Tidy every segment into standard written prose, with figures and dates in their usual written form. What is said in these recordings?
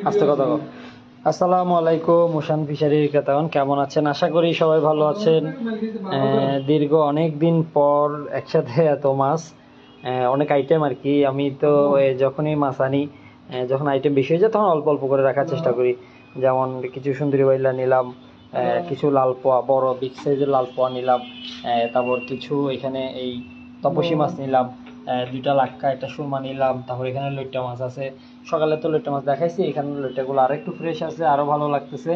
আস্তে কথা কও। আসসালামু আলাইকুম মুশান ফিশারির ক্রেতাগণ, কেমন আছেন? আশা করি সবাই ভালো আছেন। দীর্ঘ অনেক দিন পর একসাথে এত মাছ, অনেক আইটেম আর কি। আমি তো যখনই মাছ আনি, যখন আইটেম বেশি হয়ে যায় তখন অল্প অল্প করে রাখার চেষ্টা করি। যেমন কিছু সুন্দরী বাইলা নিলাম, কিছু লাল পোয়া, বড় বিগ সাইজের লাল পোয়া নিলাম, তারপর কিছু এখানে এই তপসী মাছ নিলাম, দুইটা লাক্কা, একটা সুরমা নিলাম। তারপর এখানে লইট্টা মাছ আছে, সকালে তো লইট্টা মাছ দেখাইছি, এখানে লইট্টাগুলো আর একটু ফ্রেশ আছে, আরও ভালো লাগতেছে।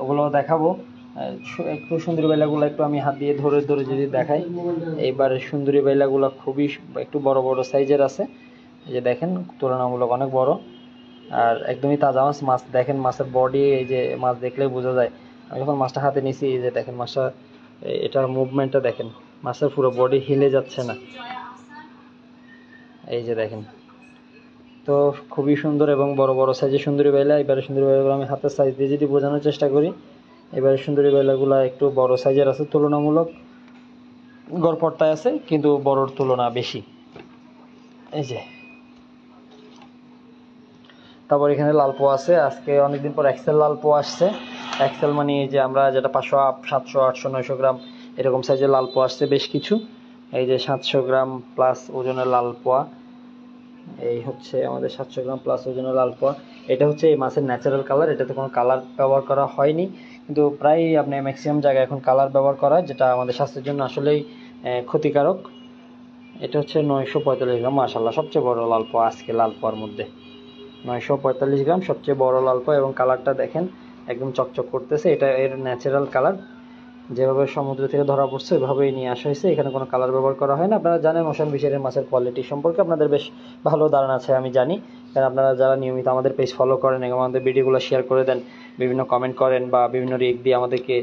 ওগুলো দেখাবো। একটু সুন্দরী বেলাগুলো একটু আমি হাত দিয়ে ধরে ধরে যদি দেখাই, এইবার সুন্দরী বেলাগুলো খুবই একটু বড় বড় সাইজের আছে। এই যে দেখেন, তুলনামূলক অনেক বড় আর একদমই তাজা মাছ। মাছ দেখেন, মাছের বডি, এই যে মাছ দেখলেই বোঝা যায়। আমি যখন মাছটা হাতে নিছি, এই যে দেখেন মাছটা, এটার মুভমেন্টটা দেখেন, মাছের পুরো বডি হিলে যাচ্ছে না। এই যে দেখেন, তো খুবই সুন্দর এবং বড় বড় সাইজের সুন্দরী বেলা। এবারে সুন্দরী বেলাগুলো আমি হাতের সাইজ দিয়ে যদি বোঝানোর চেষ্টা করি, এবারে সুন্দরী বেলাগুলো একটু বড় সাইজের আছে, তুলনামূলক গড়পড়তায় আছে, কিন্তু বড়র তুলনা বেশি। এই যে, তারপর এখানে লাল পোয়া আছে। আজকে অনেকদিন পর এক্সেল লাল পোয়া আসছে। এক্সেল মানে এই যে আমরা যেটা 500, 700, 800, 900 গ্রাম এরকম সাইজের লাল পোয়া আসছে বেশ কিছু। এই যে 700 গ্রাম প্লাস ওজনের লাল পোয়া, এই হচ্ছে আমাদের 700 গ্রাম প্লাস ওজনের লাল পোয়া। এটা হচ্ছে এই মাছের ন্যাচারাল কালার, এটাতে কোনো কালার ব্যবহার করা হয়নি, কিন্তু প্রায় আপনি ম্যাক্সিমাম জায়গায় এখন কালার ব্যবহার করা হয়, যেটা আমাদের স্বাস্থ্যের জন্য আসলেই ক্ষতিকারক। এটা হচ্ছে 945 গ্রাম, মাশাল্লাহ সবচেয়ে বড় লাল পোয়া আজকে লাল পোয়ার মধ্যে। 945 গ্রাম, সবচেয়ে বড় লাল পোয়া, এবং কালারটা দেখেন একদম চকচক করতেছে। এটা এর ন্যাচারাল কালার, যেভাবে সমুদ্র থেকে ধরা পড়ছে ওইভাবেই নিয়ে আসা হয়েছে, এখানে কোনো কালার ব্যবহার করা হয় না। আপনারা জানেন ওশান ফিশারির মাছের কোয়ালিটি সম্পর্কে আপনাদের বেশ ভালো ধারণা আছে, আমি জানি, কারণ আপনারা যারা নিয়মিত আমাদের পেজ ফলো করেন এবং আমাদের ভিডিওগুলো শেয়ার করে দেন, বিভিন্ন কমেন্ট করেন বা বিভিন্ন রিক দিয়ে আমাদেরকে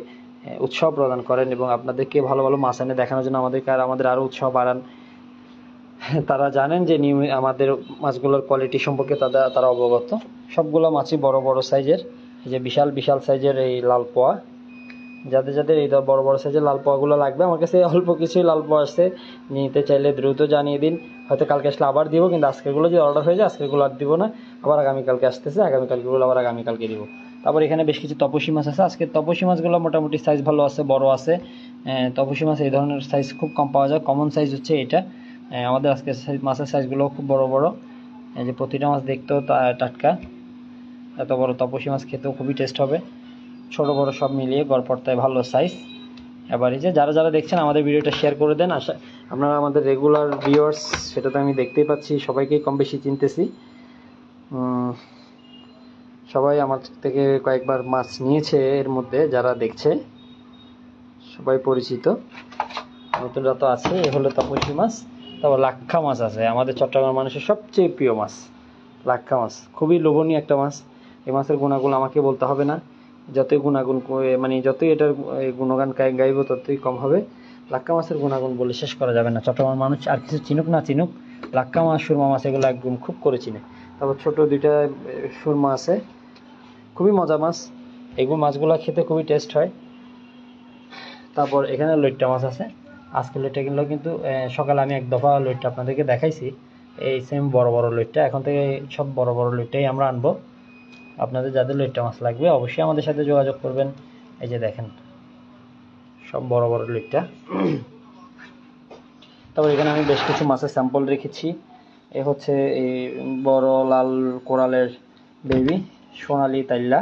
উৎসাহ প্রদান করেন, এবং আপনাদেরকে ভালো ভালো মাছ এনে দেখানোর জন্য আমাদেরকে আমাদের আরও উৎসাহ বাড়ান। তারা জানেন যে নিয়মিত আমাদের মাছগুলোর কোয়ালিটি সম্পর্কে তারা অবগত। সবগুলো মাছই বড় বড় সাইজের, এই যে বিশাল বিশাল সাইজের এই লাল পোয়া। যাদের যাদের এই বড় বড় সাইজের লাল পোয়াগুলো লাগবে, আমার কাছে অল্প কিছুই লাল পোয়া আসছে, নিতে চাইলে দ্রুত জানিয়ে দিন। হয়তো কালকে আসলে আবার দিব, কিন্তু আজকেরগুলো যদি অর্ডার হয়ে যায় আজকেরগুলো আর দিব না, আবার আগামীকালকে আসতেছে, আগামীকালকেগুলো আবার আগামীকালকে দিব। তারপর এখানে বেশ কিছু তপসী মাছ আছে। আজকে তপসী মাছগুলো মোটামুটি সাইজ ভালো আছে, বড় আছে। তপসী মাছ এই ধরনের সাইজ খুব কম পাওয়া যায়, কমন সাইজ হচ্ছে এটা। আমাদের আজকে মাছের সাইজগুলো খুব বড় বড়, এই যে প্রতিটা মাছ দেখতেও টাটকা। এত বড় তপসী মাছ খেতেও খুবই টেস্ট হবে। ছোট বড় সব মিলিয়ে গড়পড়তায় ভালো সাইজ। এবার এই যে যারা যারা দেখছেন আমাদের ভিডিওটা শেয়ার করে দেন। আশা আপনারা আমাদের রেগুলার ভিউয়ার্স, সেটা তো আমি দেখতেই পাচ্ছি, সবাইকেই কম বেশি চিনতেছি। সবাই আমার থেকে কয়েকবার মাছ নিয়েছে, এর মধ্যে যারা দেখছে সবাই পরিচিত, নতুনরা তো আছে। এ হলো তপসী মাছ। তারপর লাক্ষা মাছ আছে, আমাদের চট্টগ্রাম মানুষের সবচেয়ে প্রিয় মাছ লাক্ষা মাছ। খুবই লোভনীয় একটা মাছ। এই মাছের গুণাগুণ আমাকে বলতে হবে না, যতই গুণাগুণ মানে যতই এটার গুণগান গাইব ততই কম হবে। লাক্ষা মাছের গুণাগুণ বলে শেষ করা যাবে না। চট্টগ্রাম মানুষ আর কিছু চিনুক না চিনুক, লাক্ষা মাছ, সুরমা মাছ এগুলো একদম খুব করে চিনে। তারপর ছোট দুইটা সুরমা আছে, খুবই মজা মাছ। এগুলো মাছগুলো খেতে খুবই টেস্ট হয়। তারপর এখানে লইট্টা মাছ আছে। আজকে লইট্টা কিনলেও কিন্তু সকালে আমি এক দফা লইট্টা আপনাদেরকে দেখাইছি, এই সেম বড় বড় লইট্টা। এখন থেকে সব বড় বড় লইট্টাই আমরা আনবো। আপনাদের যাদের লইট্টা মাছ লাগবে অবশ্যই আমাদের সাথে যোগাযোগ করবেন। এই যে দেখেন, সব বড় বড় লইট্টা। তারপর এখানে আমি বেশ কিছু মাছের স্যাম্পল রেখেছি। এ হচ্ছে এই বড় লাল কোরালের বেবি সোনালি তাইল্লা।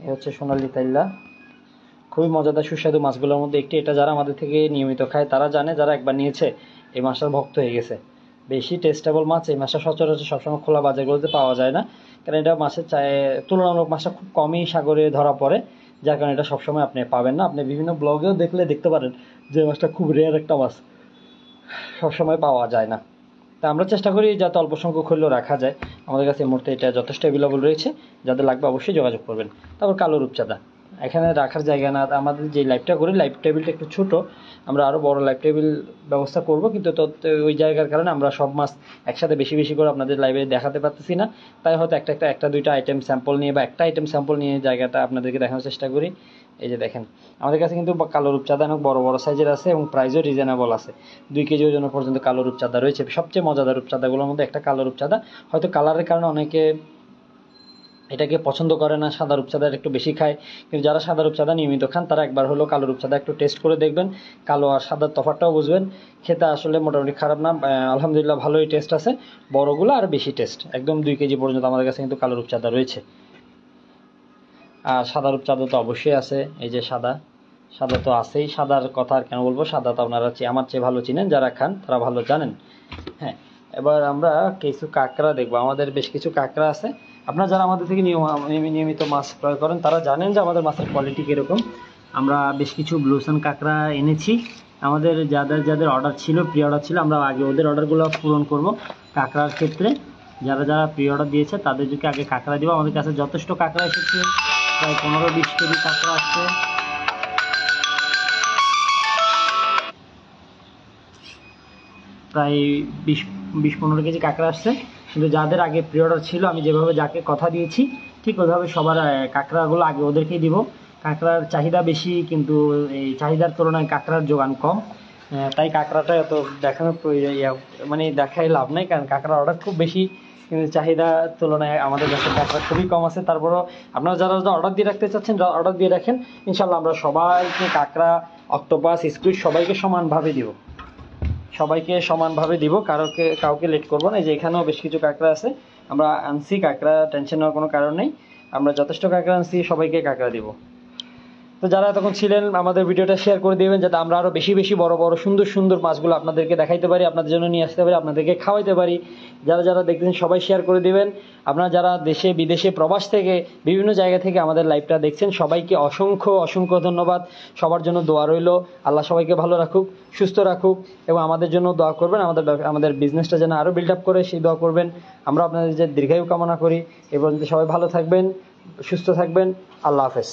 এ হচ্ছে সোনালি তাইল্লা, খুবই মজাদার সুস্বাদু মাছগুলোর মধ্যে একটি। এটা যারা আমাদের থেকে নিয়মিত খায় তারা জানে, যারা একবার নিয়েছে এই মাছটার ভক্ত হয়ে গেছে। বেশি টেস্টেবল মাছ। এই মাছটা সচরাচর সবসময় খোলা বাজারগুলোতে পাওয়া যায় না, কারণ এটা মাছের তুলনামূলক মাছটা খুব কমই সাগরে ধরা পড়ে, যার কারণে এটা সবসময় আপনি পাবেন না। আপনি বিভিন্ন ব্লগেও দেখতে পারেন যে মাছটা খুব রেয়ার একটা মাছ, সবসময় পাওয়া যায় না। তা আমরা চেষ্টা করি যাতে অল্প সংখ্যক হলেও রাখা যায়। আমাদের কাছে এই মুহূর্তে এটা যথেষ্ট অ্যাভেলেবল রয়েছে, যাদের লাগবে অবশ্যই যোগাযোগ করবেন। তারপর কালো রূপচাঁদা, এখানে রাখার জায়গা না, আমাদের যে লাইভটা করি লাইভ টেবিলটা একটু ছোট, আমরা আরও বড় লাইভ টেবিল ব্যবস্থা করব, কিন্তু ওই জায়গার কারণে আমরা সব মাছ একসাথে বেশি বেশি করে আপনাদের লাইভে দেখাতে পারতেছি না, তাই হয়তো একটা দুইটা আইটেম স্যাম্পল নিয়ে বা একটা আইটেম স্যাম্পল নিয়ে জায়গাটা আপনাদেরকে দেখানোর চেষ্টা করি। এই যে দেখেন, আমাদের কাছে কিন্তু কালো রূপচাঁদা অনেক বড় বড় সাইজের আছে এবং প্রাইসও রিজনেবল আছে। 2 কেজি ওজন পর্যন্ত কালো রূপচাঁদা রয়েছে। সবচেয়ে মজাদার রূপচাঁদাগুলোর মধ্যে একটা কালো রূপচাঁদা। হয়তো কালারের কারণে অনেকে এটাকে পছন্দ করে না, সাদা রূপচাঁদা একটু বেশি খায়। কিন্তু যারা সাদা রূপচাঁদা নিয়মিত খান তারা একবার হলো কালো রূপচাঁদা একটু টেস্ট করে দেখবেন, কালো আর সাদার তফাৎটাও বুঝবেন। খেতে আসলে মোটামুটি খারাপ না, আলহামদুলিল্লাহ ভালোই টেস্ট আছে। বড়গুলো আর বেশি টেস্ট, একদম 2 কেজি পর্যন্ত আমাদের কাছে কিন্তু কালো রূপচাঁদা রয়েছে। আর সাদা রূপচাঁদা তো অবশ্যই আছে, এই যে সাদা সাদা তো আছেই। সাদার কথা আর কেন বলবো, সাদা তো আপনারা আমার চেয়ে ভালো চিনেন, যারা খান তারা ভালো জানেন। হ্যাঁ, এবার আমরা কিছু কাঁকড়া দেখবো। আমাদের বেশ কিছু কাঁকড়া আছে। আপনারা যারা আমাদের থেকে নিয়মিত মাছ ক্রয় করেন তারা জানেন যে আমাদের মাছের কোয়ালিটি কীরকম। আমরা বেশ কিছু ব্লুসান কাঁকড়া এনেছি। আমাদের যাদের যাদের অর্ডার ছিল, প্রি অর্ডার ছিল, আমরা আগে ওদের অর্ডারগুলো পূরণ করব। কাঁকড়ার ক্ষেত্রে যারা যারা প্রি অর্ডার দিয়েছে তাদেরকে আগে কাঁকড়া দিব। আমাদের কাছে যথেষ্ট কাঁকড়া এসেছে, প্রায় 15-20 কেজি কাঁকড়া আসছে। প্রায় 20-15 কেজি কাঁকড়া আসছে। কিন্তু যাদের আগে প্রি অর্ডার ছিল, আমি যেভাবে যাকে কথা দিয়েছি ঠিক ওইভাবে সবার কাঁকড়াগুলো আগে ওদেরকেই দিব। কাঁকড়ার চাহিদা বেশি, কিন্তু এই চাহিদার তুলনায় কাঁকড়ার যোগান কম। তাই কাঁকড়াটা এত দেখানোর মানে দেখাই লাভ নেই, কারণ কাঁকড়ার অর্ডার খুব বেশি কিন্তু চাহিদার তুলনায় আমাদের কাছে কাঁকড়া খুবই কম আছে। তারপরও আপনারা যারা অর্ডার দিয়ে রাখতে চাচ্ছেন অর্ডার দিয়ে রাখেন, ইনশাল্লাহ আমরা সবাইকে কাঁকড়া, অক্টোপাস, স্কুইড সবাইকে সমানভাবে দিব, সবাইকে সমানভাবে দিব, কাউকে লেট করবো না। এই যে এখানেও বেশ কিছু কাঁকড়া আছে, আমরা আনছি কাঁকড়া, টেনশন নেওয়ার কোনো কারণ নেই। আমরা যথেষ্ট কাঁকড়া আনছি, সবাইকে কাঁকড়া দিব। তো যারা তখন ছিলেন আমাদের ভিডিওটা শেয়ার করে দিবেন, যাতে আমরা আরও বেশি বেশি বড় বড় সুন্দর সুন্দর মাছগুলো আপনাদেরকে দেখাইতে পারি, আপনাদের জন্য নিয়ে আসতে পারি, আপনাদেরকে খাওয়াইতে পারি। যারা যারা দেখতেছেন সবাই শেয়ার করে দিবেন। আপনারা যারা দেশে বিদেশে প্রবাস থেকে বিভিন্ন জায়গা থেকে আমাদের লাইভটা দেখছেন সবাইকে অসংখ্য অসংখ্য ধন্যবাদ। সবার জন্য দোয়া রইল, আল্লাহ সবাইকে ভালো রাখুক, সুস্থ রাখুক, এবং আমাদের জন্য দোয়া করবেন। আমাদের বিজনেসটা যেন আরও বিল্ড আপ করে সেই দোয়া করবেন। আমরা আপনাদের যে দীর্ঘায়ু কামনা করি। এ পর্যন্ত সবাই ভালো থাকবেন, সুস্থ থাকবেন। আল্লাহ হাফেজ।